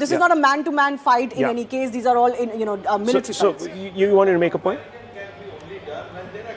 This is not a man-to-man fight in any case. These are all in, military fights. So you wanted to make a point?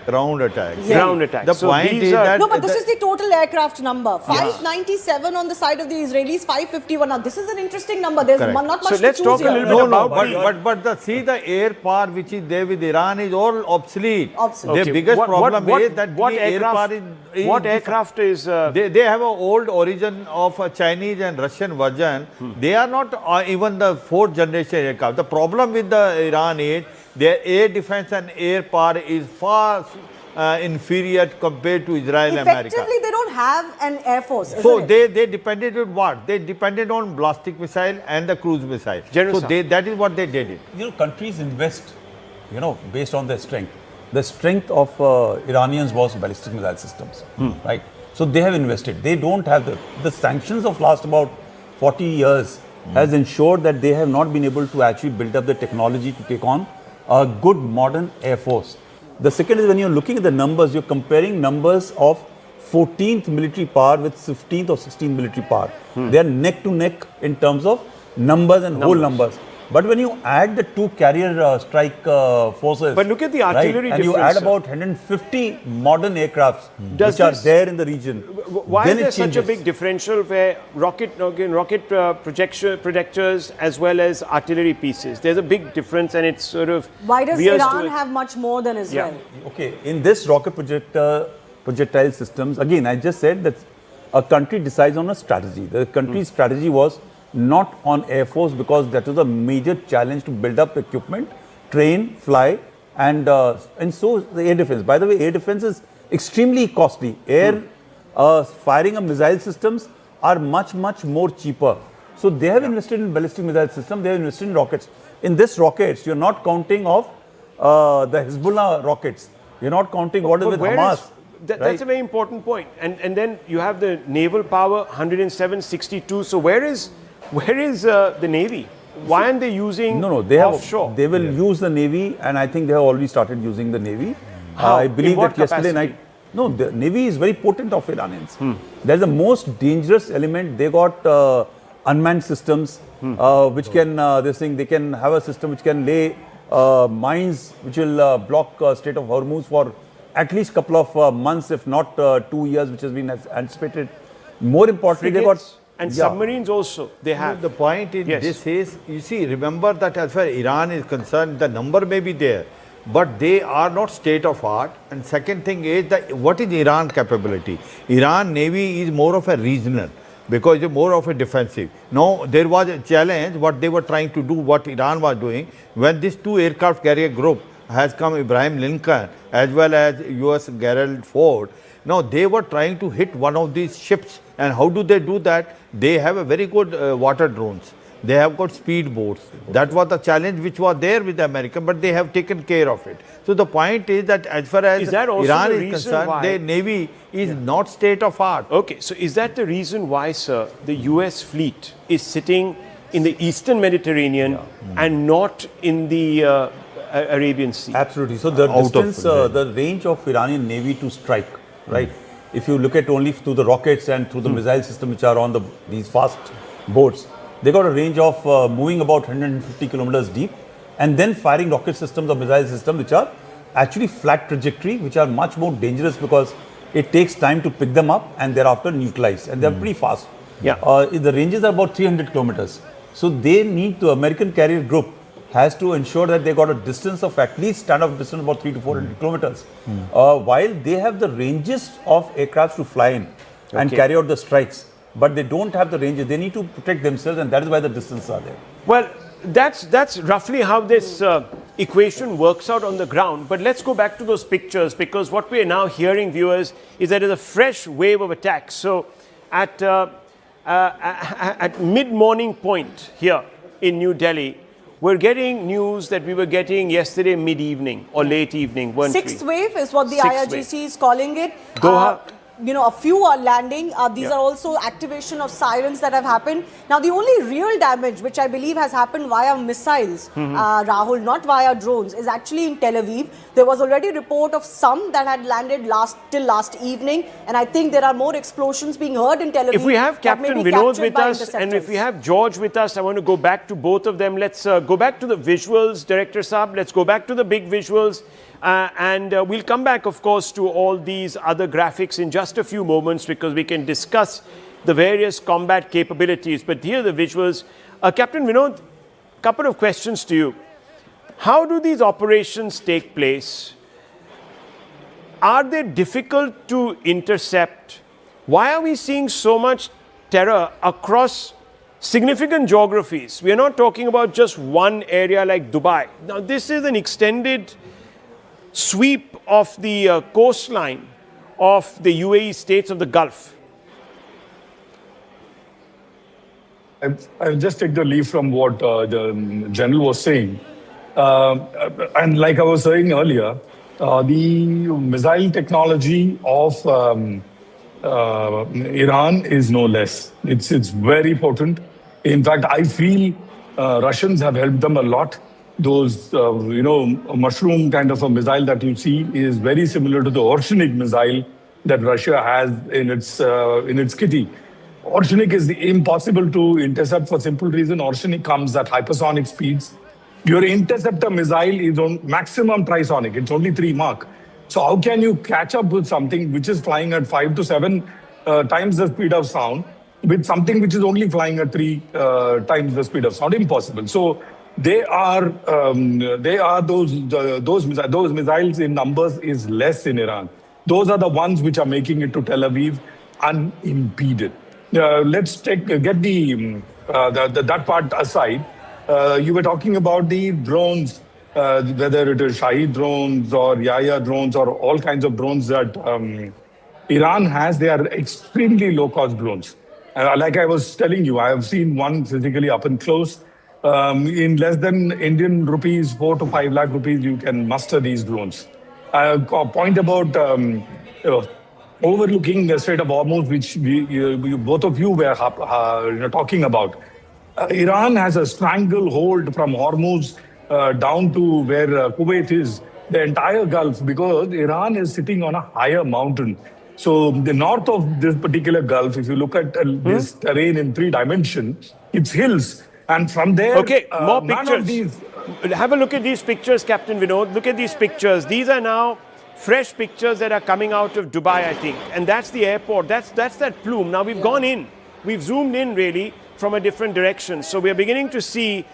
Ground attacks. Yeah. Ground attacks. The point is that... No, but this is the total aircraft number. 597 on the side of the Israelis, 551. Now, this is an interesting number. There's not much to choose. So let's talk a little bit about... But see the air power which is there with Iran is all obsolete. Obsolete. The biggest problem is that what aircraft is... They have an old origin of a Chinese and Russian version. They are not even the fourth generation aircraft. The problem with the Iran is their air defense and air power is far inferior compared to Israel and America. Effectively, they don't have an air force, So they depended on what? They depended on ballistic missile and the cruise missile. So that is what they did. Countries invest, based on their strength. The strength of Iranians was ballistic missile systems, right? So they have invested. They don't have the sanctions of last about 40 years has ensured that they have not been able to actually build up the technology to take on a good modern air force. The second is when you're looking at the numbers, you're comparing numbers of 14th military power with 15th or 16th military power. They are neck to neck in terms of numbers and whole numbers. But when you add the two carrier strike forces, but look at the artillery and you add about 150 modern aircrafts which are there in the region. Why is there such a big differential where rocket projectors as well as artillery pieces? There's a big difference, and it's sort of... Why does Iran have much more than Israel? Okay, in this rocket projectile systems, again, I just said that a country decides on a strategy. The country's strategy was not on Air Force because that was a major challenge to build up equipment, train, fly, and so the air defense. By the way, air defense is extremely costly. Firing of missile systems are much more cheaper. So they have invested in ballistic missile systems, they have invested in rockets. In this rockets, you're not counting of the Hezbollah rockets. You're not counting what is with Hamas. That's a very important point. And then you have the naval power, 107, 62. So where is the Navy? Why aren't they using offshore? They will use the Navy, and I think they have already started using the Navy. How? I believe that yesterday night. No, the Navy is very potent of Iranians. That's the most dangerous element. They got unmanned systems, which can, they can have a system which can lay mines, which will block Strait of Hormuz for at least couple of months, if not 2 years, which has been anticipated. More importantly, they got... And submarines also, they have. The point is, this is, you see, remember that as far as Iran is concerned, the number may be there, but they are not state of art. And second thing is that what is Iran capability? Iran Navy is more of a regional, because it's more of a defensive. Now, there was a challenge, what they were trying to do, what Iran was doing, when this two aircraft carrier group has come, Abraham Lincoln, as well as US Gerald Ford. Now, they were trying to hit one of these ships. And how do they do that? They have a very good water drones. They have got speed boats. That was the challenge which was there with the American, but they have taken care of it. So the point is that as far as Iran is concerned, their Navy is not state of art. Okay, so is that the reason why, sir, the US fleet is sitting in the Eastern Mediterranean and not in the Arabian Sea? Absolutely. So the distance, the range of Iranian Navy to strike, right? If you look at only through the rockets and through the missile system which are on these fast boats, they got a range of moving about 150 kilometers deep and then firing rocket systems or missile systems which are actually flat trajectory, which are much more dangerous because it takes time to pick them up and thereafter neutralize, and they're pretty fast. The ranges are about 300 kilometers. So they need to, American carrier group has to ensure that they got a distance of at least standoff distance about 300 to 400 kilometers. While they have the ranges of aircrafts to fly in and carry out the strikes, but they don't have the ranges. They need to protect themselves, and that is why the distances are there. Well, that's roughly how this equation works out on the ground. But let's go back to those pictures, because what we are now hearing, viewers, is that there's a fresh wave of attacks. So at mid-morning point here in New Delhi, we're getting news that we were getting yesterday mid-evening or late evening, weren't we? Sixth wave is what the IRGC is calling it. Doha. a few are landing. These are also activation of sirens that have happened. Now, the only real damage, which I believe has happened via missiles, Rahul, not via drones, is actually in Tel Aviv. There was already a report of some that had landed till last evening, and I think there are more explosions being heard in Tel Aviv. If we have Captain Vinod with us, and if we have George with us, I want to go back to both of them. Let's go back to the visuals, Director Saab. Let's go back to the big visuals. And we'll come back, of course, to all these other graphics in just a few moments because we can discuss the various combat capabilities. But here are the visuals. Captain Vinod, a couple of questions to you. How do these operations take place? Are they difficult to intercept? Why are we seeing so much terror across significant geographies? We are not talking about just one area like Dubai. Now, this is an extended sweep of the coastline of the UAE states of the Gulf. I'll just take the leaf from what the general was saying. And like I was saying earlier, the missile technology of Iran is no less. It's very potent. In fact, I feel Russians have helped them a lot. Those, a mushroom kind of a missile that you see is very similar to the oceanic missile that Russia has in its kitty. Oceanic is impossible to intercept for simple reason. Oceanic comes at hypersonic speeds. Your interceptor missile is on maximum trisonic. It's only 3 Mach. So how can you catch up with something which is flying at 5 to 7 times the speed of sound with something which is only flying at 3 times the speed of sound? Impossible. So they are those missiles in numbers is less in Iran. Those are the ones which are making it to Tel Aviv unimpeded. Let's get that part aside. You were talking about the drones, whether it is Shahid drones or Yaya drones or all kinds of drones that Iran has. They are extremely low-cost drones. Like I was telling you, I have seen one physically up and close. In less than Indian rupees, 4 to 5 lakh rupees, you can muster these drones. A point about overlooking the Strait of Hormuz, which both of you were talking about. Iran has a stranglehold from Hormuz down to where Kuwait is, the entire Gulf, because Iran is sitting on a higher mountain. So the north of this particular Gulf, if you look at this terrain in 3 dimensions, it's hills. And from there, okay, more pictures. Have a look at these pictures, Captain Vinod. Look at these pictures. These are now fresh pictures that are coming out of Dubai, I think. And that's the airport. That's that plume. Now we've gone in. We've zoomed in really from a different direction. So we're beginning to see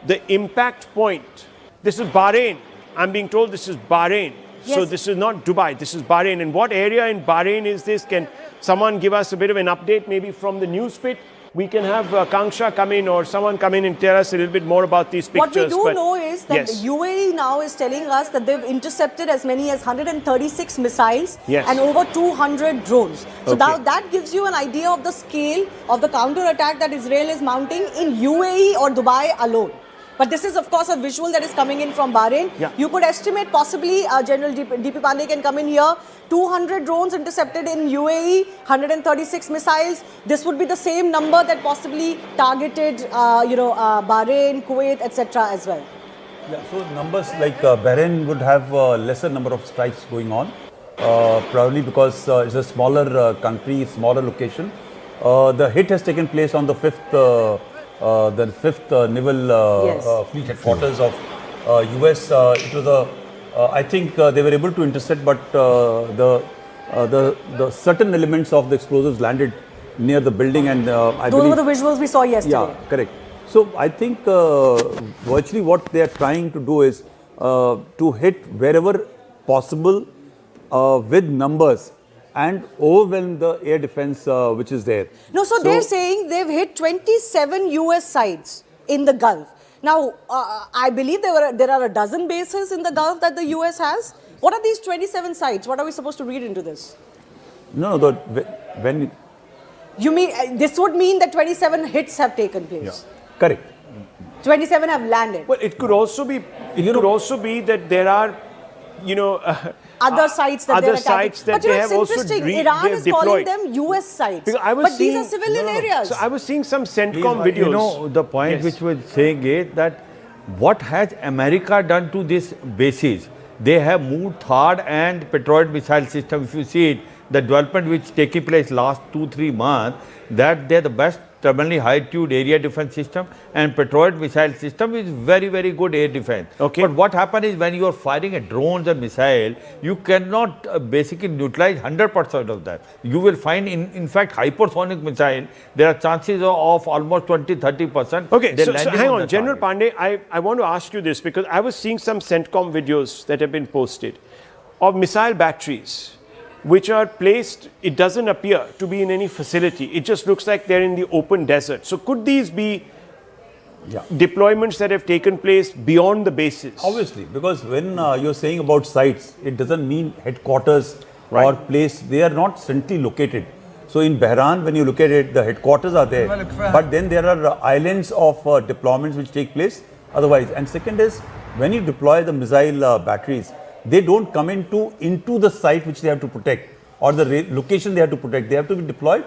the impact point. This is Bahrain. I'm being told this is Bahrain. Yes. So this is not Dubai. This is Bahrain. And what area in Bahrain is this? Can someone give us a bit of an update maybe from the news pit? We can have Kanksha come in or someone come in and tell us a little bit more about these pictures. What we do know is that the UAE now is telling us that they've intercepted as many as 136 missiles and over 200 drones. So now that gives you an idea of the scale of the counter-attack that Israel is mounting in UAE or Dubai alone. But this is, of course, a visual that is coming in from Bahrain. Yeah. You could estimate possibly, General DP Pandey can come in here, 200 drones intercepted in UAE, 136 missiles. This would be the same number that possibly targeted, Bahrain, Kuwait, etc. as well. Yeah, so numbers like Bahrain would have a lesser number of strikes going on, probably because it's a smaller country, smaller location. The hit has taken place on the 5th Naval Fleet Headquarters of US. It was I think they were able to intercept, but the certain elements of the explosives landed near the building, and I those believe, were the visuals we saw yesterday. Yeah, correct. So I think virtually what they are trying to do is to hit wherever possible with numbers and overwhelm the air defense which is there. No, so they're saying they've hit 27 US sites in the Gulf. Now, I believe there are a dozen bases in the Gulf that the US has. What are these 27 sites? What are we supposed to read into this? No, when... You mean, this would mean that 27 hits have taken place? Yeah. Correct. 27 have landed. Well, it could also be, that there are, other sites that they're attacking. Sites that but you know, they it's have also interesting. Iran is calling deployed. them US sites. But these are civilian areas. So I was seeing some CENTCOM videos. You know, the point which we're saying is that what has America done to this bases? They have moved THAAD and Patriot missile system. If you see it, the development which taking place last 2-3 months, that they're the best terminally high altitude area defense system, and Patriot missile system is very, very good air defense. Okay. But what happens is when you are firing a drones or missile, you cannot basically neutralize 100% of that. You will find in fact hypersonic missile, there are chances of almost 20-30%. Okay, so hang on, General Pandey, I want to ask you this because I was seeing some CENTCOM videos that have been posted of missile batteries which are placed, it doesn't appear to be in any facility. It just looks like they're in the open desert. So could these be deployments that have taken place beyond the bases? Obviously, because when you're saying about sites, it doesn't mean headquarters or place. They are not centrally located. So in Tehran, when you look at it, the headquarters are there. But then there are islands of deployments which take place otherwise. And second is, when you deploy the missile batteries, they don't come into the site which they have to protect or the location they have to protect. They have to be deployed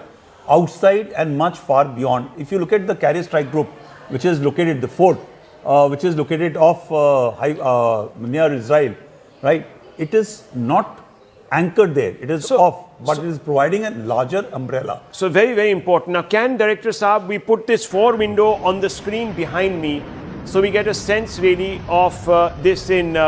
outside and much far beyond. If you look at the carrier strike group, which is located, the fort, which is located off near Israel, right? It is not anchored there. It is off, but it is providing a larger umbrella. So very, very important. Now, can Director Saab, we put this 4 window on the screen behind me so we get a sense really of this in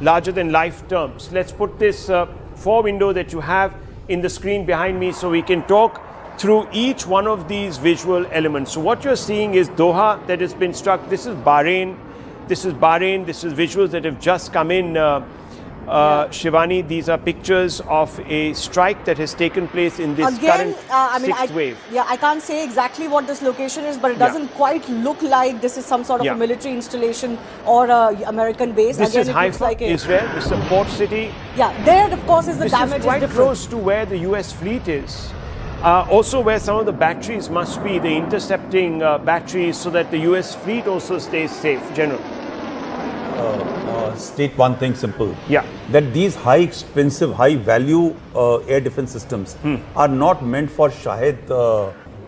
larger than life terms. Let's put this 4 window that you have in the screen behind me so we can talk through each one of these visual elements. So what you're seeing is Doha that has been struck. This is Bahrain. This is Bahrain. This is visuals that have just come in. Shivani, these are pictures of a strike that has taken place in this current sixth wave. Yeah, I can't say exactly what this location is, but it doesn't quite look like this is some sort of a military installation or a American base. This is Haifa, Israel. This is a port city. Yeah, there of course is the damage. This is quite close to where the US fleet is. Also where some of the batteries must be, the intercepting batteries, so that the US fleet also stays safe. General. State one thing simple. Yeah. That these high expensive, high value air defense systems are not meant for Shahed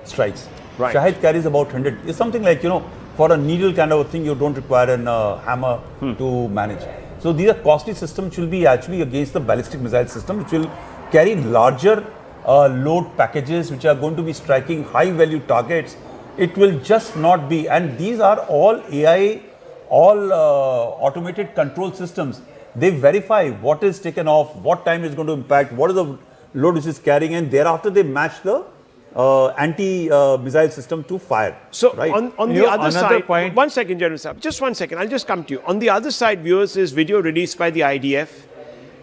strikes. Right. Shahed carries about 100. It's something like, you know, for a needle kind of a thing, you don't require a hammer to manage. So these are costly systems which will be actually against the ballistic missile system, which will carry larger load packages, which are going to be striking high value targets. It will just not be, and these are all AI, all automated control systems. They verify what is taken off, what time is going to impact, what is the load which is carrying, and thereafter they match the anti-missile system to fire. So right? on the other side, one second, General Saab, just 1 second, I'll just come to you. On the other side, viewers, is video released by the IDF.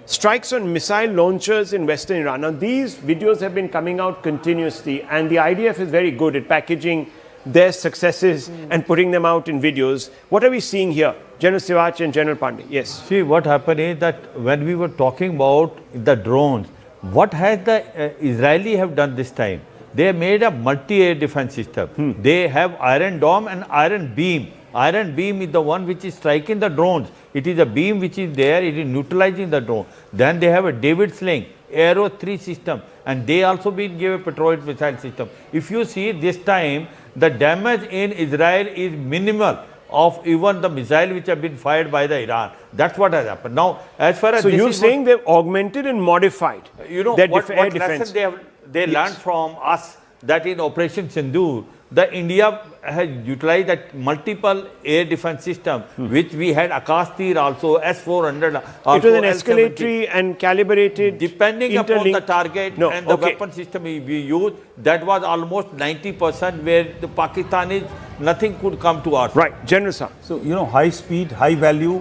Strikes on missile launchers in Western Iran. Now, these videos have been coming out continuously, and the IDF is very good at packaging their successes and putting them out in videos. What are we seeing here? General Siwach and General Pandey. Yes. See, what happened is that when we were talking about the drones, what has the Israeli have done this time? They made a multi-air defense system. They have Iron Dome and Iron Beam. Iron Beam is the one which is striking the drones. It is a beam which is there, it is neutralizing the drone. Then they have a David Sling, Arrow 3 system, and they also been given a Patriot missile system. If you see this time, the damage in Israel is minimal of even the missile which have been fired by the Iran. That's what has happened. Now, as far as so you're saying they've augmented and modified, you know, their what air lesson defense. They learned from us, that in Operation Sindoor, the India has utilized that multiple air defense system, which we had Akash Tir also, S-400. It was an escalatory and calibrated, depending upon the target and the weapon system we used. That was almost 90% where the Pakistanis, nothing could come to us. Right, General Saab. So, you know, high speed, high value,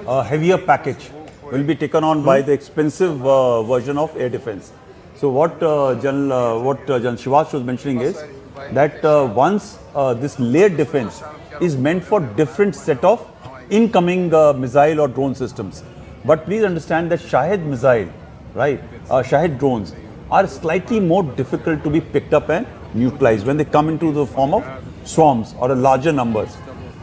heavier package will be taken on by the expensive version of air defense. So what General Shivash was mentioning is that once this layered defense is meant for different set of incoming missile or drone systems. But please understand that Shahed missile, right, Shahed drones are slightly more difficult to be picked up and neutralized when they come into the form of swarms or a larger numbers.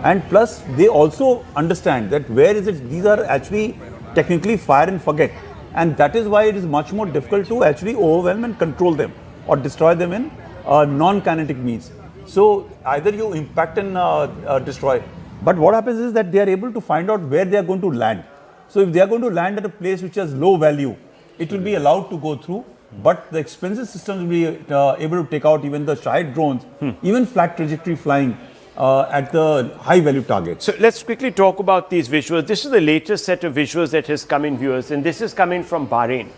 And plus they also understand that where is it, these are actually technically fire and forget. And that is why it is much more difficult to actually overwhelm and control them or destroy them in non-kinetic means. So either you impact and destroy. But what happens is that they are able to find out where they are going to land. So if they are going to land at a place which has low value, it will be allowed to go through. But the expensive systems will be able to take out even the Shahid drones, even flat trajectory flying at the high value targets. So let's quickly talk about these visuals. This is the latest set of visuals that has come in, viewers, and this is coming from Bahrain.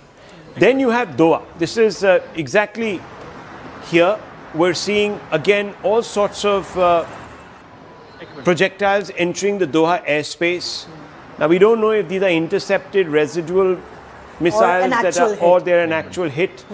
Then you have Doha. This is exactly here. We're seeing again all sorts of projectiles entering the Doha airspace. Now we don't know if these are intercepted residual missiles or they're an actual hit.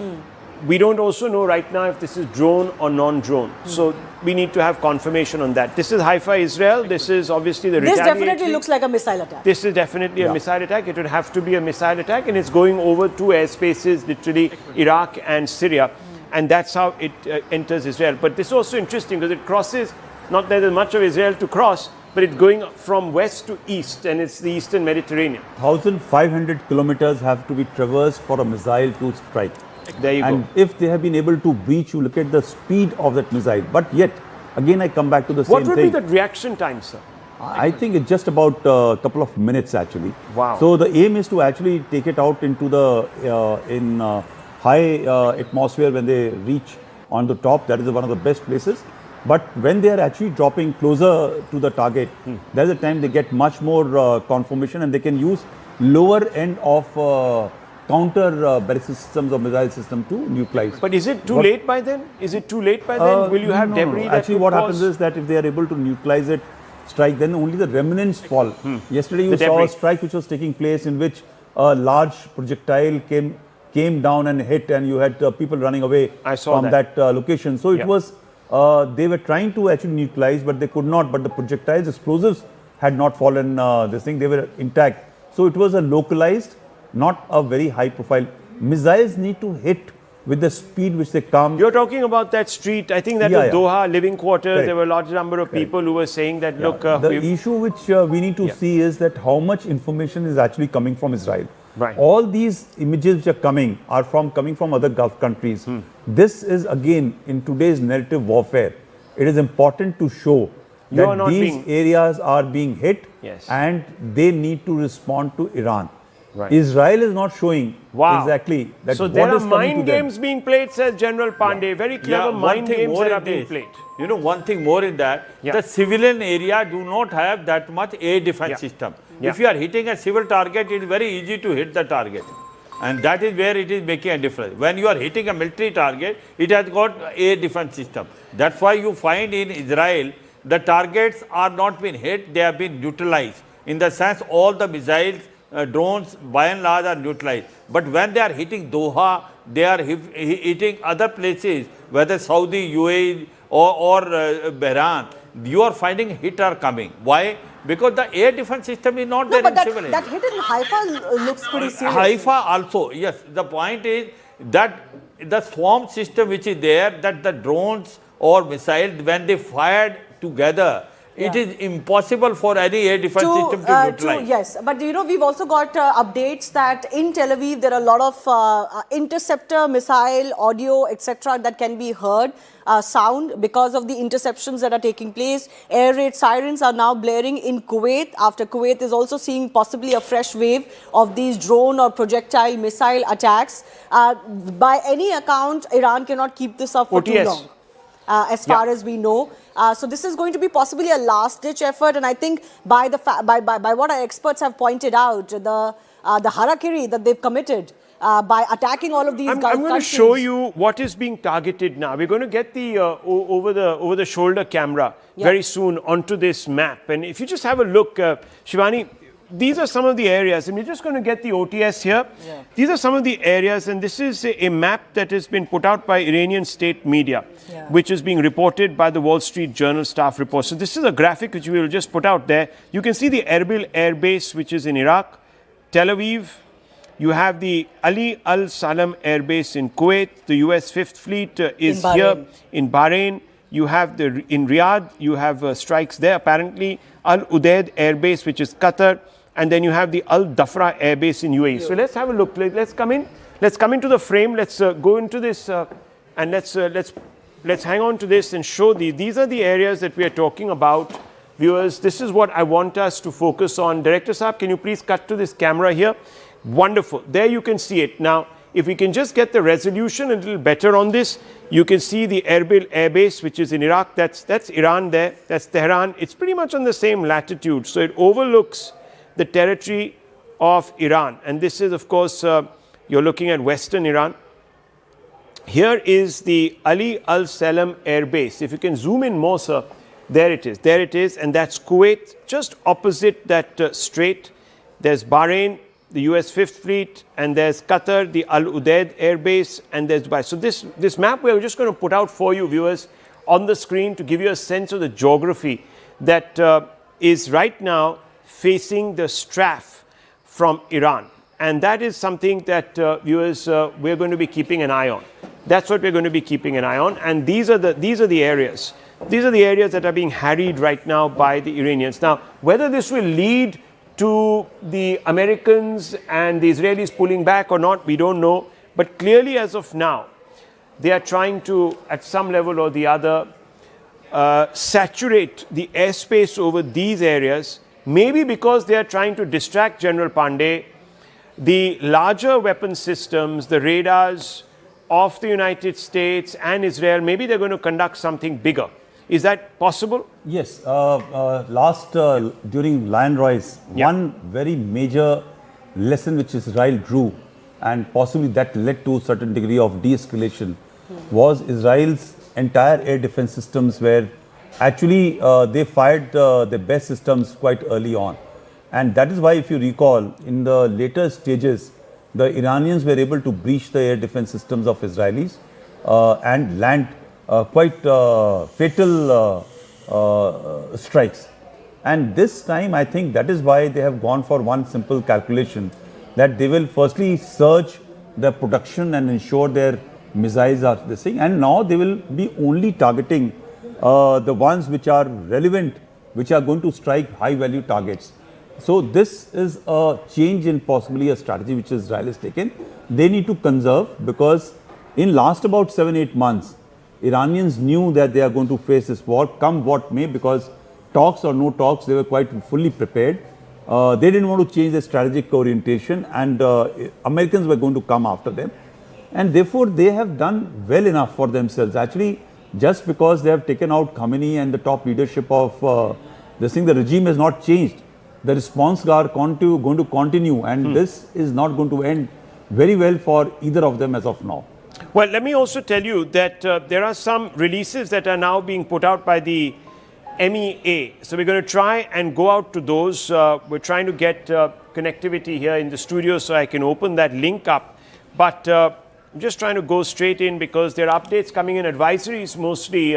We don't also know right now if this is drone or non-drone. So we need to have confirmation on that. This is Haifa, Israel. This is obviously the retaliatory. This definitely looks like a missile attack. This is definitely a missile attack. It would have to be a missile attack, and it's going over two airspaces, literally Iraq and Syria. And that's how it enters Israel. But this is also interesting because it crosses, not that there's much of Israel to cross, but it's going from west to east, and it's the eastern Mediterranean. 1,500 kilometers have to be traversed for a missile to strike. There you and go. if they have been able to breach, you look at the speed of that missile. But yet, again, I come back to the same thing. What would be the reaction time, sir? I think it's just about a couple of minutes, actually. Wow. So the aim is to actually take it out into the high atmosphere when they reach on the top. That is one of the best places. But when they are actually dropping closer to the target, there's a time they get much more confirmation, and they can use lower end of counter ballistic systems or missile system to neutralize. But is it too late by then? Is it too late by then? Will you have debris that actually, what happens is that if they are able to neutralize it, strike, then only the remnants fall. Yesterday you saw a strike which was taking place in which a large projectile came down and hit, and you had people running away from that location. So it was, they were trying to actually neutralize, but they could not. But the projectiles, explosives had not fallen, this thing, they were intact. So it was a localized, not a very high profile. Missiles need to hit with the speed which they come. You're talking about that street, I think that was Doha, living quarters. Correct. There were a large number of people who were saying that, look... the issue which we need to see is that how much information is actually coming from Israel. Right. All these images which are coming are coming from other Gulf countries. This is again, in today's narrative warfare, it is important to show that these areas are being hit and they need to respond to Iran. Right. Israel is not showing exactly that. So there are mind games being played, says General Pandey. Very clever mind games that are being played. You know, one thing more in that, the civilian area do not have that much air defense system. If you are hitting a civil target, it is very easy to hit the target. And that is where it is making a difference. When you are hitting a military target, it has got air defense system. That's why you find in Israel, the targets are not being hit, they have been neutralized. In the sense, all the missiles, drones by and large are neutralized. But when they are hitting Doha, they are hitting other places, whether Saudi, UAE or Bahrain, you are finding hit are coming. Why? Because the air defense system is not there in civil area. That hit in Haifa looks pretty serious. Haifa also, yes. The point is that the swarm system which is there, that the drones or missiles, when they fired together, it is impossible for any air defense system to neutralize. Yes, but you know, we've also got updates that in Tel Aviv there are a lot of interceptor, missile, audio, etc. that can be heard, sound because of the interceptions that are taking place. Air raid sirens are now blaring in Kuwait, after Kuwait is also seeing possibly a fresh wave of these drone or projectile missile attacks. By any account, Iran cannot keep this up for too long. As far as we know. So this is going to be possibly a last-ditch effort, and I think by what our experts have pointed out, the harakiri that they've committed by attacking all of these Gulf countries. I'm going to show you what is being targeted now. We're going to get the over the shoulder camera very soon onto this map, and if you just have a look, Shivani, these are some of the areas, and we're just going to get the OTS here. These are some of the areas, and this is a map that has been put out by Iranian state media, which is being reported by the Wall Street Journal staff report. So this is a graphic which we will just put out there. You can see the Erbil Air Base, which is in Iraq, Tel Aviv. You have the Ali Al Salam Air Base in Kuwait. The US 5th Fleet is here in Bahrain. You have in Riyadh, you have strikes there apparently. Al Udeid Air Base, which is Qatar. and then you have the Al Dhafra Air Base in UAE. So let's have a look. Let's come in. Let's come into the frame. Let's go into this and let's hang on to this and show these are the areas that we are talking about. Viewers, this is what I want us to focus on. Director Saab, can you please cut to this camera here? Wonderful. There you can see it. Now, if we can just get the resolution a little better on this, you can see the Erbil Air Base, which is in Iraq. That's Iran there. That's Tehran. It's pretty much on the same latitude. So it overlooks the territory of Iran. And this is, of course, you're looking at Western Iran. Here is the Ali Al Salam Air Base. If you can zoom in more, sir. There it is. There it is. And that's Kuwait, just opposite that strait. There's Bahrain, the US 5th Fleet, and there's Qatar, the Al Udeid Air Base, and there's Dubai. So this map we're just going to put out for you, viewers, on the screen to give you a sense of the geography that is right now facing the Straff from Iran. And that is something that, viewers, we're going to be keeping an eye on. That's what we're going to be keeping an eye on. And these are the areas. These are the areas that are being harried right now by the Iranians. Now, whether this will lead to the Americans and the Israelis pulling back or not, we don't know. But clearly, as of now, they are trying to, at some level or the other, saturate the airspace over these areas, maybe because they are trying to distract General Pandey. The larger weapon systems, the radars of the United States and Israel, maybe they're going to conduct something bigger. Is that possible? Yes. During Lion Rise, one very major lesson which Israel drew, and possibly that led to a certain degree of de-escalation, was Israel's entire air defense systems where actually they fired the best systems quite early on. And that is why, if you recall, in the later stages, the Iranians were able to breach the air defense systems of Israelis and land quite fatal strikes. And this time, I think that is why they have gone for one simple calculation, that they will firstly surge the production and ensure their missiles are this thing. And now they will be only targeting the ones which are relevant, which are going to strike high value targets. So this is a change in possibly a strategy which Israel has taken. They need to conserve, because in last about 7-8 months, Iranians knew that they are going to face this war, come what may, because talks or no talks, they were quite fully prepared. They didn't want to change their strategic orientation, and Americans were going to come after them. And therefore, they have done well enough for themselves. Actually, just because they have taken out Khamenei and the top leadership of this thing, the regime has not changed. The response are going to continue, and this is not going to end very well for either of them as of now. Well, let me also tell you that there are some releases that are now being put out by the MEA. So we're going to try and go out to those. We're trying to get connectivity here in the studio so I can open that link up. But I'm just trying to go straight in because there are updates coming in, advisories mostly.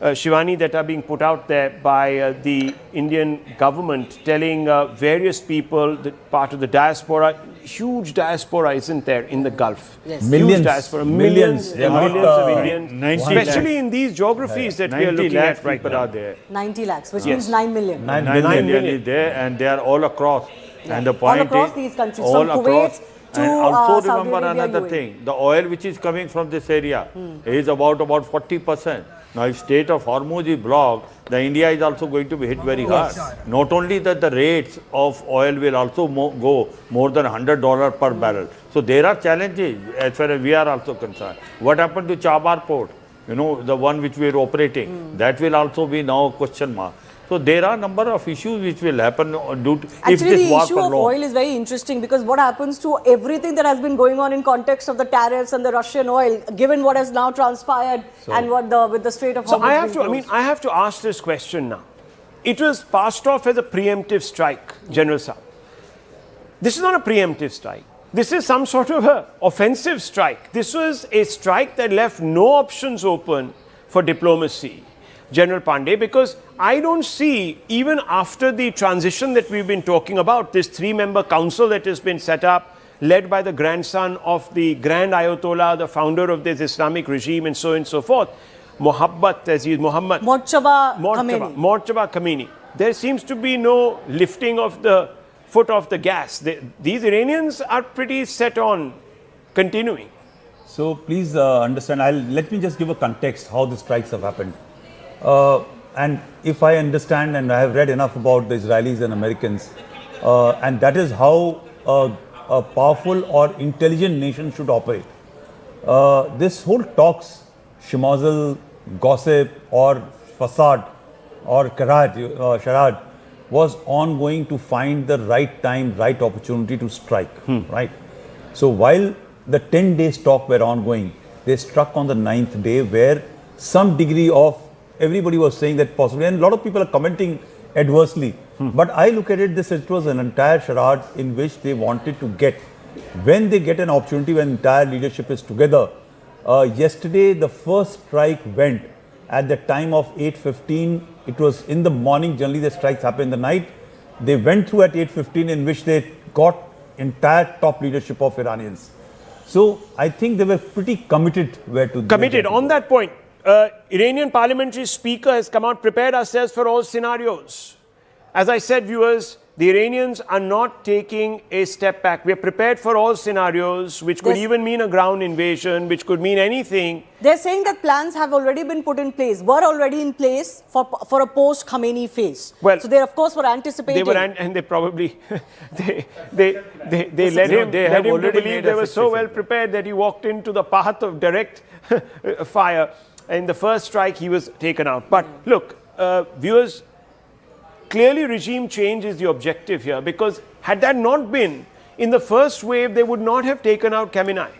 Shivani, that are being put out there by the Indian government, telling various people that part of the diaspora, huge diaspora, isn't there, in the Gulf? Yes. Millions. Huge diaspora, millions of Indians, 90 especially lakhs. in these geographies that we are looking at right now. Are there. 90 lakhs, which Yes. means 9 million. 9 million. million is there, and they are all across. And the point All across is, these countries, all from across. Kuwait to And also Saudi remember Arabia, another UAE. thing, the oil which is coming from this area is about 40%. Now, if Strait of Hormuz is blocked, the India is also going to be hit very hard. Not only that, the rates of oil will also go more than $100 per barrel. So there are challenges as far as we are also concerned. What happened to Chabar port? You know, the one which we are operating, that will also be now a question mark. So there are a number of issues which will happen due to if Actually, this the war issue of prolongs. oil is very interesting, because what happens to everything that has been going on in context of the tariffs and the Russian oil, given what has now transpired and what with the Strait of Hormuz. So I have to ask this question now. It was passed off as a preemptive strike, General Saab. This is not a preemptive strike. This is some sort of an offensive strike. This was a strike that left no options open for diplomacy, General Pandey, because I don't see, even after the transition that we've been talking about, this 3-member council that has been set up, led by the grandson of the Grand Ayatollah, the founder of this Islamic regime, and so on and so forth, Muhammad Mojtaba Khamenei. Mojtaba Khamenei. there seems to be no lifting of the foot off the gas. These Iranians are pretty set on continuing. So please understand, let me just give a context how the strikes have happened. And if I understand, and I have read enough about the Israelis and Americans, and that is how a powerful or intelligent nation should operate. This whole talks, schmozzle, gossip or facade or charade was ongoing to find the right time, right opportunity to strike, right? So while the 10 days talk were ongoing, they struck on the 9th day where some degree of, everybody was saying that possibly, and a lot of people are commenting adversely. But I look at it, it was an entire charade in which they wanted to get, when they get an opportunity, when entire leadership is together. Yesterday, the first strike went at the time of 8:15. It was in the morning. Generally, the strikes happen in the night. They went through at 8:15, in which they got entire top leadership of Iranians. So I think they were pretty committed. Committed. On that point, Iranian parliamentary speaker has come out, prepared ourselves for all scenarios. As I said, viewers, the Iranians are not taking a step back. We are prepared for all scenarios, which could even mean a ground invasion, which could mean anything. They're saying that plans have already been put in place, were already in place for a post-Khamenei phase. Well, so they, of course, were anticipating. They were, and they probably, they led him to believe they were so well prepared that he walked into the path of direct fire. In the first strike, he was taken out. But look, viewers, clearly regime change is the objective here, because had that not been, in the first wave, they would not have taken out Khamenei.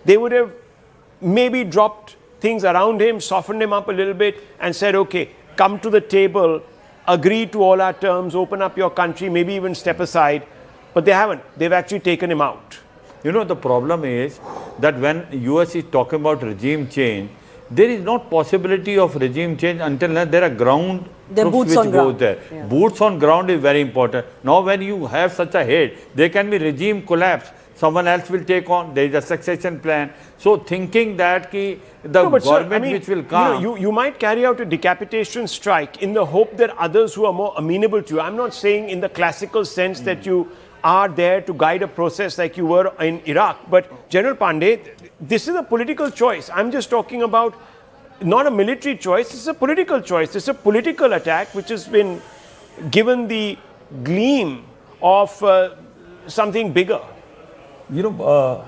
They would have maybe dropped things around him, softened him up a little bit and said, okay, come to the table, agree to all our terms, open up your country, maybe even step aside. But they haven't. They've actually taken him out. You know, the problem is that when US is talking about regime change, there is not possibility of regime change until there are ground troops which goes there. Yeah. Boots on ground is very important. Now when you have such a head, there can be regime collapse. Someone else will take on. There is a succession plan. So thinking that the government which will come... You might carry out a decapitation strike in the hope that others who are more amenable to you. I'm not saying in the classical sense that you are there to guide a process like you were in Iraq. But General Pandey, this is a political choice. I'm just talking about not a military choice. This is a political choice. This is a political attack which has been given the gleam of something bigger. You know,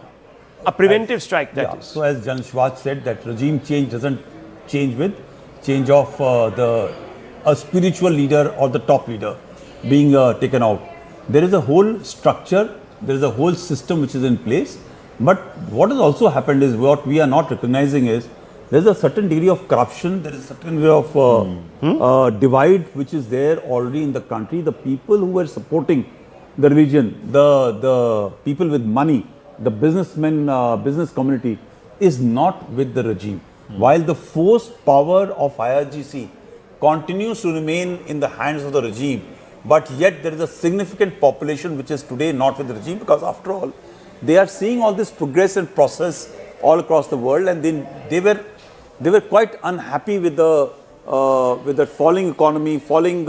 a preventive strike, that is. So as Jan Schwartz said, that regime change doesn't change with change of a spiritual leader or the top leader being taken out. There is a whole structure, there is a whole system which is in place. But what has also happened is, what we are not recognizing is, there is a certain degree of corruption, there is a certain degree of divide which is there already in the country. The people who were supporting the religion, the people with money, the businessmen, business community is not with the regime. While the force power of IRGC continues to remain in the hands of the regime, but yet there is a significant population which is today not with the regime, because after all, they are seeing all this progress and process all across the world, and they were quite unhappy with the falling economy, falling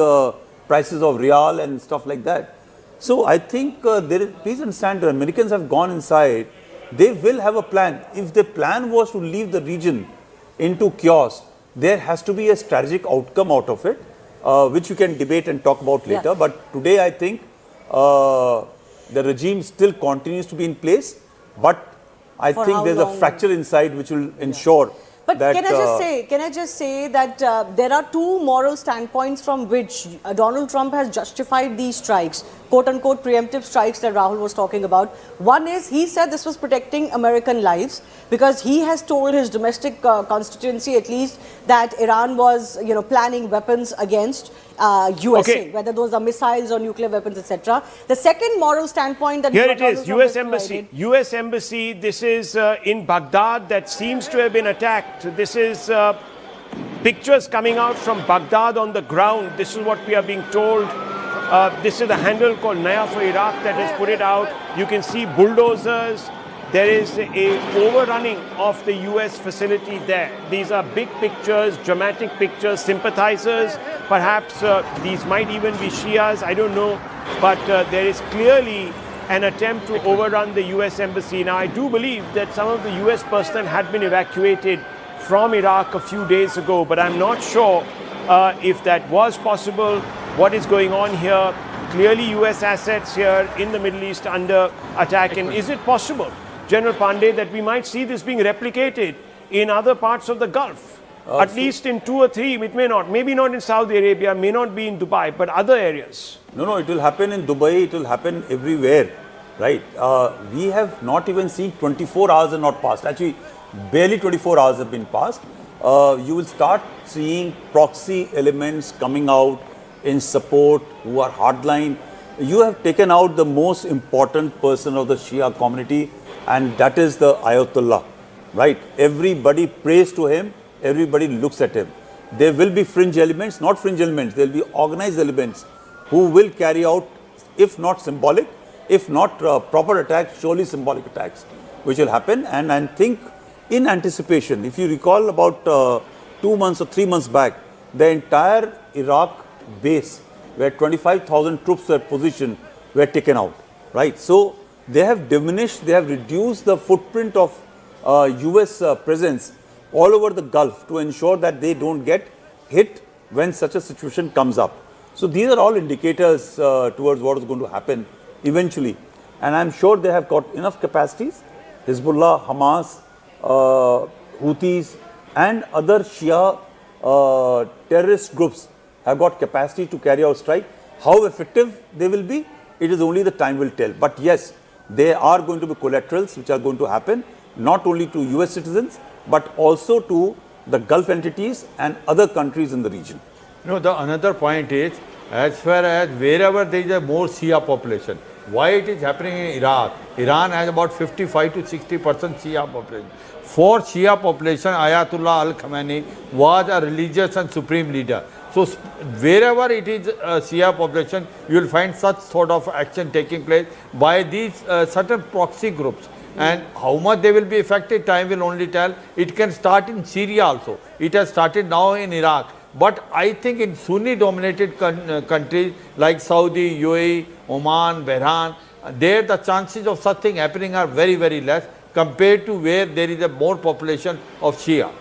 prices of real and stuff like that. So I think please understand, the Americans have gone inside. They will have a plan. If the plan was to leave the region into chaos, there has to be a strategic outcome out of it, which you can debate and talk about later. Yeah. But today I think the regime still continues to be in place, but I think there's a fracture inside which will ensure but that... But can I just say that there are two moral standpoints from which Donald Trump has justified these strikes, quote-unquote preemptive strikes that Rahul was talking about. One is, he said this was protecting American lives, because he has told his domestic constituency at least that Iran was, planning weapons against USA, whether those are missiles or nuclear weapons, etc. The second moral standpoint that... Here it is, US Embassy. US Embassy, this is in Baghdad that seems to have been attacked. This is pictures coming out from Baghdad on the ground. This is what we are being told. This is the handle called Naya for Iraq that has put it out. You can see bulldozers. there is a overrunning of the US facility there. These are big pictures, dramatic pictures, sympathizers. Perhaps these might even be Shias, I don't know. But there is clearly an attempt to overrun the US embassy. Now, I do believe that some of the US personnel had been evacuated from Iraq a few days ago, but I'm not sure if that was possible. What is going on here? Clearly US assets here in the Middle East under attack. And is it possible, General Pandey, that we might see this being replicated in other parts of the Gulf? At least in 2 or 3, it may not. Maybe not in Saudi Arabia, may not be in Dubai, but other areas. No, it will happen in Dubai, it will happen everywhere, right? We have not even seen 24 hours have not passed. Actually, barely 24 hours have been passed. You will start seeing proxy elements coming out in support who are hardline. You have taken out the most important person of the Shia community, and that is the Ayatollah, right? Everybody prays to him, everybody looks at him. There will be fringe elements, not fringe elements, there will be organized elements who will carry out, if not symbolic, if not proper attacks, surely symbolic attacks, which will happen. And I think in anticipation, if you recall about 2 months or 3 months back, the entire Iraq base where 25,000 troops were positioned were taken out, right? So they have diminished, they have reduced the footprint of US presence all over the Gulf to ensure that they don't get hit when such a situation comes up. So these are all indicators towards what is going to happen eventually. And I'm sure they have got enough capacities. Hezbollah, Hamas, Houthis and other Shia terrorist groups have got capacity to carry out strike. How effective they will be, it is only the time will tell. But yes, there are going to be collaterals which are going to happen, not only to US citizens, but also to the Gulf entities and other countries in the region. The another point is, as far as wherever there is a more Shia population, why it is happening in Iraq? Iran has about 55 to 60% Shia population. For Shia population, Ayatollah al Khamenei was a religious and supreme leader. So wherever it is a Shia population, you will find such sort of action taking place by these certain proxy groups. And how much they will be affected, time will only tell. It can start in Syria also. It has started now in Iraq. But I think in Sunni-dominated countries like Saudi, UAE, Oman, Bahrain, there the chances of such thing happening are very, very less compared to where there is a more population of Shia.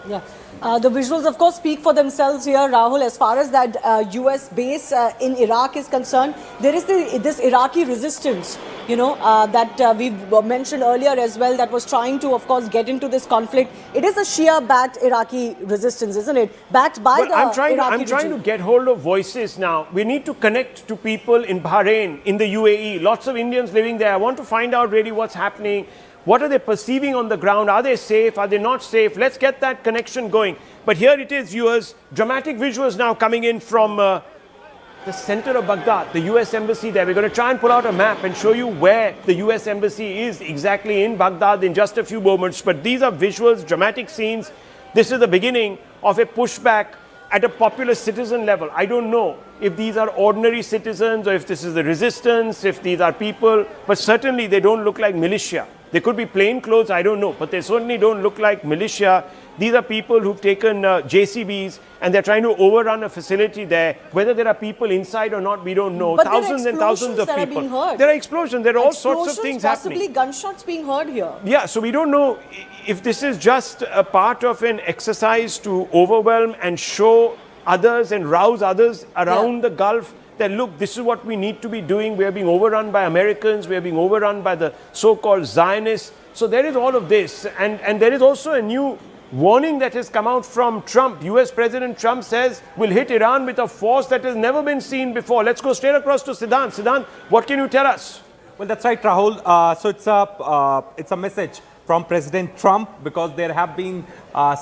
Yeah. The visuals, of course, speak for themselves here, Rahul. As far as that US base in Iraq is concerned, there is this Iraqi resistance, that we've mentioned earlier as well, that was trying to, of course, get into this conflict. It is a Shia-backed Iraqi resistance, isn't it? Backed by the Iraqi I'm trying to get hold of voices now. We need to connect to people in Bahrain, in the UAE. Lots of Indians living there. I want to find out really what's happening. What are they perceiving on the ground? Are they safe? Are they not safe? Let's get that connection going. But here it is, viewers. Dramatic visuals now coming in from the center of Baghdad, the US Embassy there. We're going to try and pull out a map and show you where the US Embassy is exactly in Baghdad in just a few moments. But these are visuals, dramatic scenes. This is the beginning of a pushback at a popular citizen level. I don't know if these are ordinary citizens or if this is the resistance, if these are people, but certainly they don't look like militia. They could be plain clothes, I don't know, but they certainly don't look like militia. These are people who've taken JCBs and they're trying to overrun a facility there. Whether there are people inside or not, we don't know. But thousands and thousands of people. There are explosions. There are all sorts of things happening. Possibly gunshots being heard here. Yeah, so we don't know if this is just a part of an exercise to overwhelm and show others and rouse others around the Gulf that, look, this is what we need to be doing. We are being overrun by Americans. We are being overrun by the so-called Zionists. So there is all of this. And there is also a new warning that has come out from Trump. US President Trump says we'll hit Iran with a force that has never been seen before. Let's go straight across to Siddhant. Siddhant, what can you tell us? Well, that's right, Rahul. So it's a message from President Trump because there have been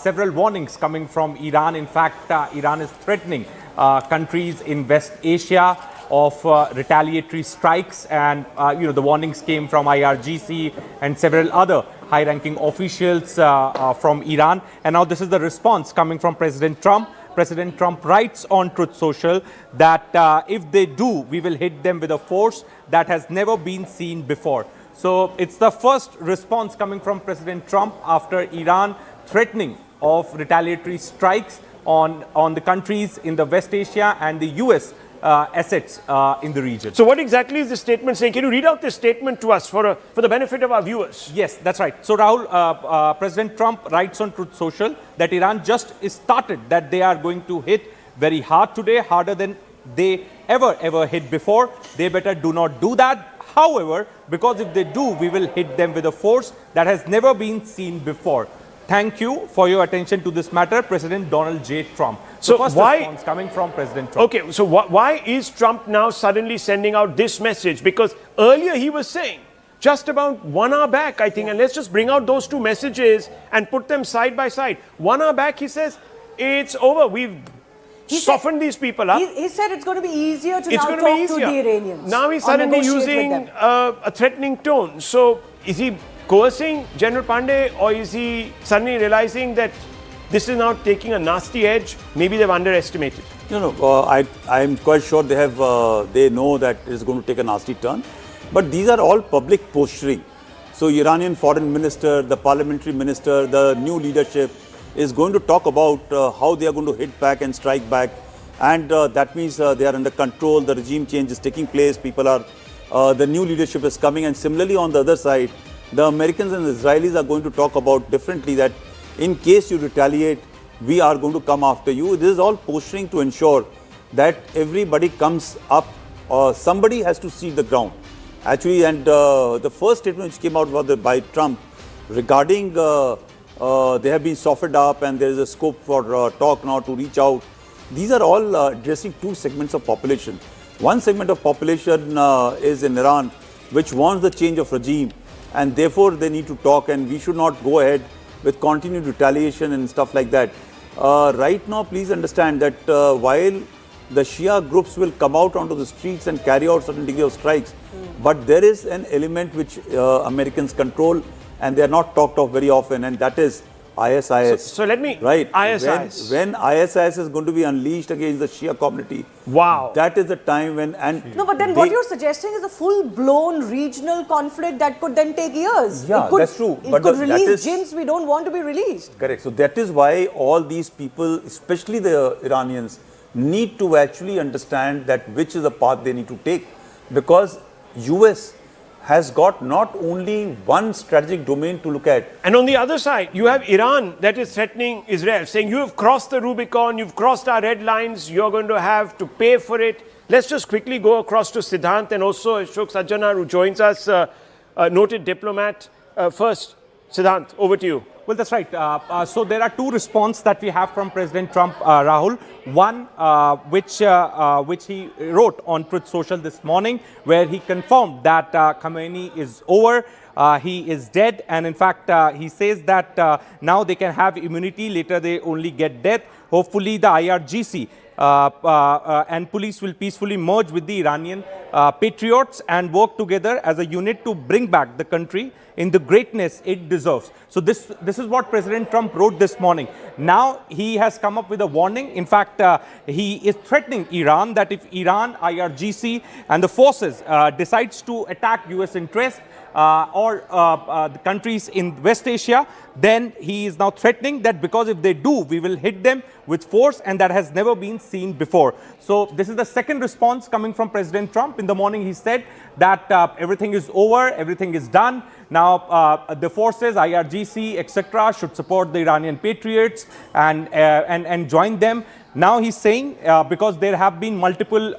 several warnings coming from Iran. In fact, Iran is threatening countries in West Asia of retaliatory strikes, and the warnings came from IRGC and several other high-ranking officials from Iran. And now this is the response coming from President Trump. President Trump writes on Truth Social that if they do, we will hit them with a force that has never been seen before. So it's the first response coming from President Trump after Iran threatening of retaliatory strikes on the countries in the West Asia and the US assets in the region. So what exactly is the statement saying? Can you read out this statement to us for the benefit of our viewers? Yes, that's right. So Rahul, President Trump writes on Truth Social that Iran just started, that they are going to hit very hard today, harder than they ever hit before. They better do not do that. However, because if they do, we will hit them with a force that has never been seen before. Thank you for your attention to this matter, President Donald J. Trump. So first why response coming from President Trump. Okay, so why is Trump now suddenly sending out this message? Because earlier he was saying, just about 1 hour back, I think, and let's just bring out those two messages and put them side by side. 1 hour back, he says, it's over. We've softened these people up. He said it's going to be easier to It's now going talk to be to easier. the Iranians. Now he's or suddenly negotiate with using them. a threatening tone. So is he coercing General Pandey, or is he suddenly realizing that this is now taking a nasty edge? Maybe they've underestimated. I'm quite sure they know that it is going to take a nasty turn. But these are all public posturing. So Iranian foreign minister, the parliamentary minister, the new leadership is going to talk about how they are going to hit back and strike back. And that means they are under control, the regime change is taking place, the new leadership is coming. And similarly on the other side, the Americans and the Israelis are going to talk about differently that in case you retaliate, we are going to come after you. This is all posturing to ensure that everybody comes up, somebody has to see the ground. Actually, and the first statement which came out by Trump regarding they have been softened up and there is a scope for talk now to reach out. These are all addressing two segments of population. One segment of population is in Iran, which wants the change of regime, and therefore they need to talk, and we should not go ahead with continued retaliation and stuff like that. Right now, please understand that while the Shia groups will come out onto the streets and carry out certain degree of strikes, but there is an element which Americans control and they are not talked of very often, and that is ISIS. So let me, right. ISIS. When ISIS is going to be unleashed against the Shia community, wow, that is the time when. No, but then what you're suggesting is a full-blown regional conflict that could then take years. Yeah, that's true. It could release gyms we don't want to be released. Correct. So that is why all these people, especially the Iranians, need to actually understand that which is the path they need to take, because US has got not only one strategic domain to look at. And on the other side, you have Iran that is threatening Israel, saying you have crossed the Rubicon, you've crossed our red lines, you're going to have to pay for it. Let's just quickly go across to Siddhant and also Ashok Sajjanar, who joins us, a noted diplomat. First, Siddhant, over to you. Well, that's right. So there are two responses that we have from President Trump, Rahul. One, which he wrote on Truth Social this morning, where he confirmed that Khamenei is over. He is dead. And in fact, he says that now they can have immunity. Later, they only get death. Hopefully, the IRGC and police will peacefully merge with the Iranian patriots and work together as a unit to bring back the country in the greatness it deserves. So this is what President Trump wrote this morning. Now he has come up with a warning. In fact, he is threatening Iran that if Iran, IRGC and the forces decides to attack US interests or the countries in West Asia, then he is now threatening that because if they do, we will hit them with force, and that has never been seen before. So this is the second response coming from President Trump. In the morning, he said that everything is over, everything is done. Now, the forces, IRGC, etc., should support the Iranian patriots and join them. Now he's saying because there have been multiple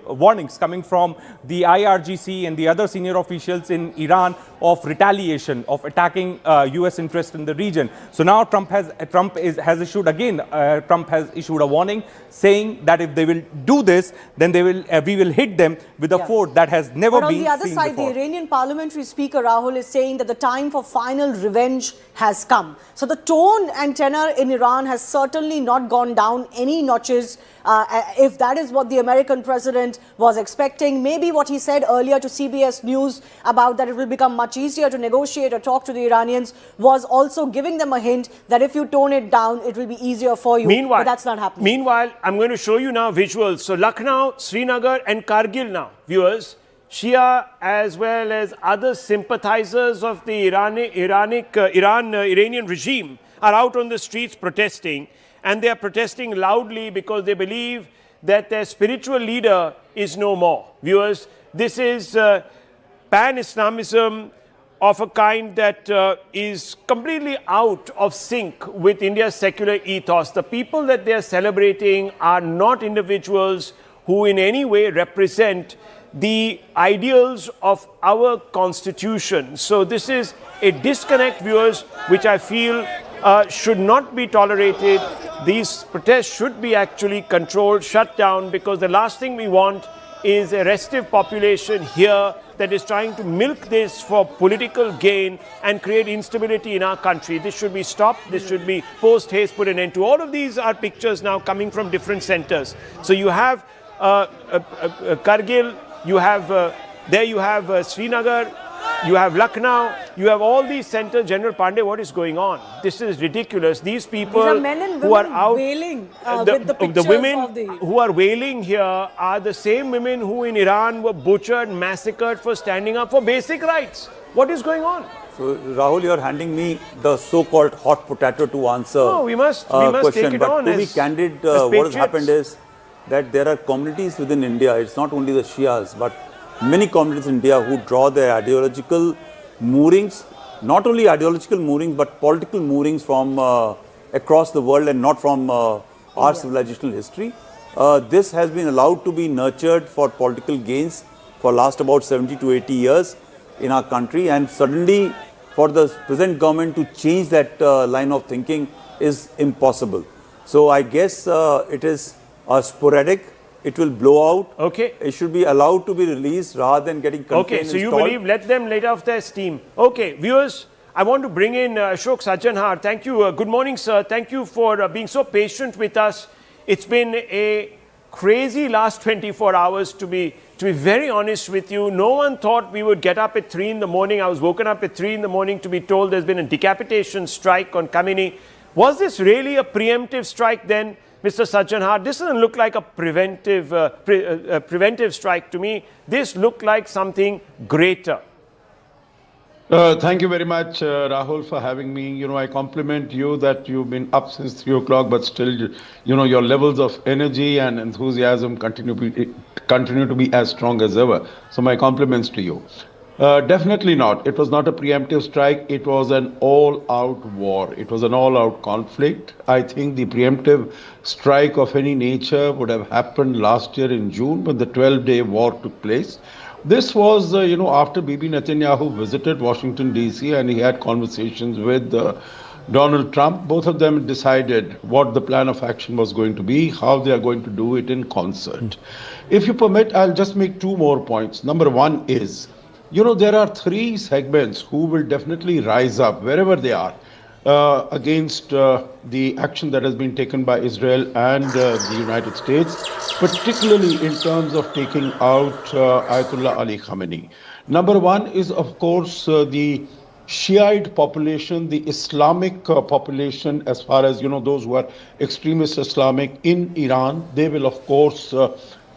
warnings coming from the IRGC and the other senior officials in Iran of retaliation, of attacking US interests in the region. So now Trump has issued again. Trump has issued a warning saying that if they will do this, then we will hit them with a force that has never been seen before. But on the other side, the Iranian parliamentary speaker Rahul is saying that the time for final revenge has come. So the tone and tenor in Iran has certainly not gone down any notches. If that is what the American president was expecting, maybe what he said earlier to CBS News about that it will become much easier to negotiate or talk to the Iranians was also giving them a hint that if you tone it down, it will be easier for you. Meanwhile, but that's not happening. Meanwhile, I'm going to show you now visuals. So Lucknow, Srinagar and Kargil now, viewers, Shia as well as other sympathizers of the Iranian regime are out on the streets protesting, and they are protesting loudly because they believe that their spiritual leader is no more. Viewers, this is pan-Islamism of a kind that is completely out of sync with India's secular ethos. The people that they are celebrating are not individuals who in any way represent the ideals of our constitution. So this is a disconnect, viewers, which I feel should not be tolerated. These protests should be actually controlled, shut down, because the last thing we want is a restive population here that is trying to milk this for political gain and create instability in our country. This should be stopped. This should be post-haste put an end to. All of these are pictures now coming from different centers. So you have Kargil, you have Srinagar, you have Lucknow, you have all these centers. General Pandey, what is going on? This is ridiculous. These people These are men and who are women out wailing with the pictures the women of the... who are wailing here are the same women who in Iran were butchered, massacred for standing up for basic rights. What is going on? So, Rahul, you are handing me the so-called hot potato to answer. No, we must question. take it but on. To be candid, what has happened is that there are communities within India. It's not only the Shias, but many communities in India who draw their ideological moorings, not only ideological moorings, but political moorings from across the world and not from our civilizational history. This has been allowed to be nurtured for political gains for last about 70 to 80 years in our country, and suddenly for the present government to change that line of thinking is impossible. So I guess it is sporadic. It will blow out. Okay. It should be allowed to be released rather than getting contained. Okay, so you believe let them let off their steam. Okay, viewers, I want to bring in Ashok Sajjanhar. Thank you. Good morning, sir. Thank you for being so patient with us. It's been a crazy last 24 hours to be very honest with you. No one thought we would get up at 3 in the morning. I was woken up at 3 in the morning to be told there's been a decapitation strike on Khamenei. Was this really a preemptive strike then? Mr. Sajjanhar, this doesn't look like a preventive strike to me. This looked like something greater. Thank you very much, Rahul, for having me. I compliment you that you've been up since 3 o'clock, but still, your levels of energy and enthusiasm continue to be as strong as ever. So my compliments to you. Definitely not. It was not a preemptive strike. It was an all-out war. It was an all-out conflict. I think the preemptive strike of any nature would have happened last year in June when the 12-day war took place. This was, after Bibi Netanyahu visited Washington, D.C. and he had conversations with Donald Trump. Both of them decided what the plan of action was going to be, how they are going to do it in concert. If you permit, I'll just make 2 more points. Number one is, there are 3 segments who will definitely rise up wherever they are against the action that has been taken by Israel and the United States, particularly in terms of taking out Ayatollah Ali Khamenei. Number one is, of course, the Shiite population, the Islamic population, as far as, those who are extremist Islamic in Iran. They will, of course,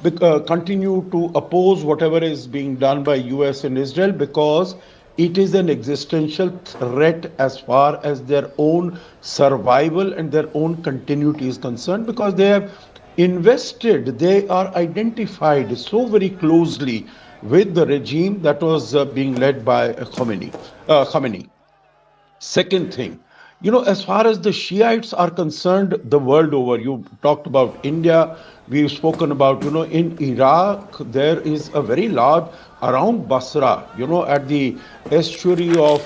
continue to oppose whatever is being done by US and Israel, because it is an existential threat as far as their own survival and their own continuity is concerned, because they have invested, they are identified so very closely with the regime that was being led by Khamenei. Second thing, as far as the Shiites are concerned, the world over, you talked about India, we've spoken about, in Iraq, there is a very large, around Basra, at the estuary of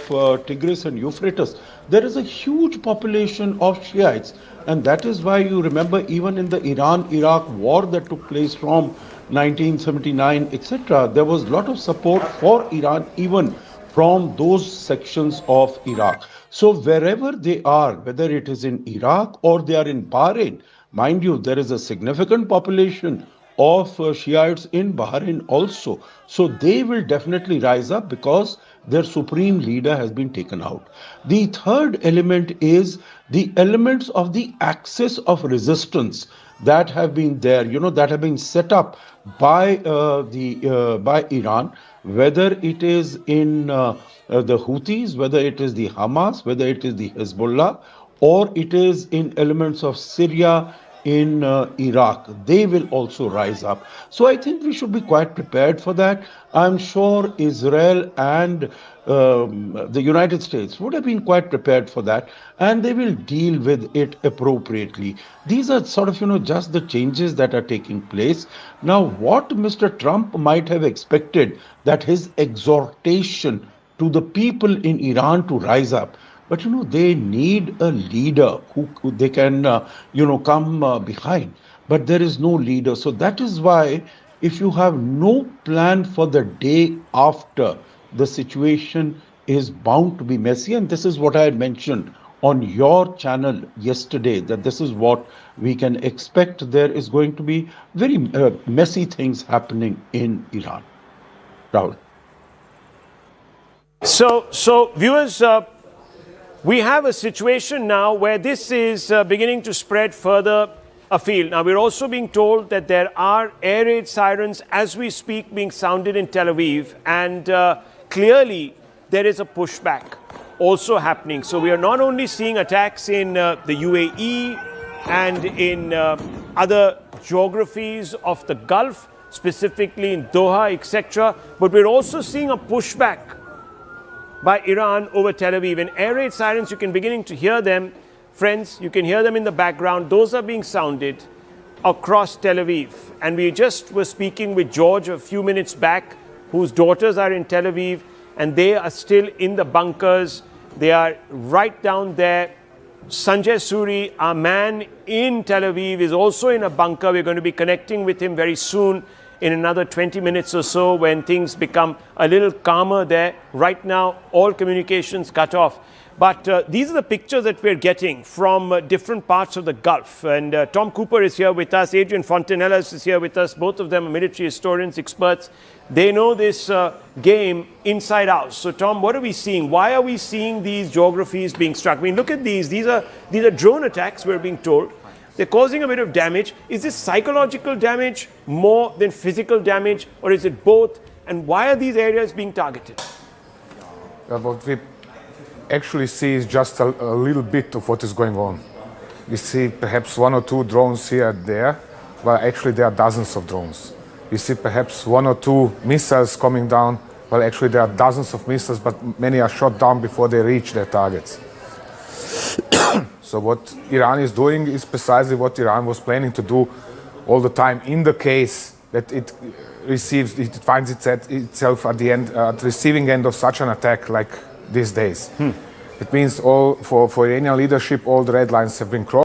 Tigris and Euphrates, there is a huge population of Shiites. And that is why you remember even in the Iran-Iraq war that took place from 1979, etc., there was a lot of support for Iran, even from those sections of Iraq. So wherever they are, whether it is in Iraq or they are in Bahrain, mind you, there is a significant population of Shiites in Bahrain also. So they will definitely rise up because their supreme leader has been taken out. The third element is the elements of the axis of resistance that have been there, that have been set up by by Iran, whether it is in the Houthis, whether it is the Hamas, whether it is the Hezbollah, or it is in elements of Syria, in Iraq. They will also rise up. So I think we should be quite prepared for that. I'm sure Israel and the United States would have been quite prepared for that, and they will deal with it appropriately. These are sort of, just the changes that are taking place. Now, what Mr. Trump might have expected, that his exhortation to the people in Iran to rise up, but they need a leader who they can come behind. But there is no leader. So that is why, if you have no plan for the day after, the situation is bound to be messy. And this is what I had mentioned on your channel yesterday, that this is what we can expect. There is going to be very messy things happening in Iran. Rahul. So viewers, we have a situation now where this is beginning to spread further afield. Now, we're also being told that there are air raid sirens as we speak being sounded in Tel Aviv, and clearly there is a pushback also happening. So we are not only seeing attacks in the UAE and in other geographies of the Gulf, specifically in Doha, etc., but we're also seeing a pushback by Iran over Tel Aviv. And air raid sirens, you can beginning to hear them. Friends, you can hear them in the background. Those are being sounded across Tel Aviv. And we just were speaking with George a few minutes back, whose daughters are in Tel Aviv, and they are still in the bunkers. They are right down there. Sanjay Suri, our man in Tel Aviv, is also in a bunker. We're going to be connecting with him very soon, in another 20 minutes or so, when things become a little calmer there. Right now, all communications cut off. But these are the pictures that we're getting from different parts of the Gulf. And Tom Cooper is here with us. Adrian Fontanellas is here with us. Both of them are military historians, experts. They know this game inside out. So, Tom, what are we seeing? Why are we seeing these geographies being struck? I mean, look at these. These are drone attacks, we're being told. They're causing a bit of damage. Is this psychological damage more than physical damage, or is it both? And why are these areas being targeted? What we actually see is just a little bit of what is going on. We see perhaps one or two drones here and there, but actually there are dozens of drones. We see perhaps one or two missiles coming down, well, actually there are dozens of missiles, but many are shot down before they reach their targets. So what Iran is doing is precisely what Iran was planning to do all the time, in the case that it finds itself at the end, at the receiving end of such an attack like these days. It means for Iranian leadership, all the red lines have been crossed.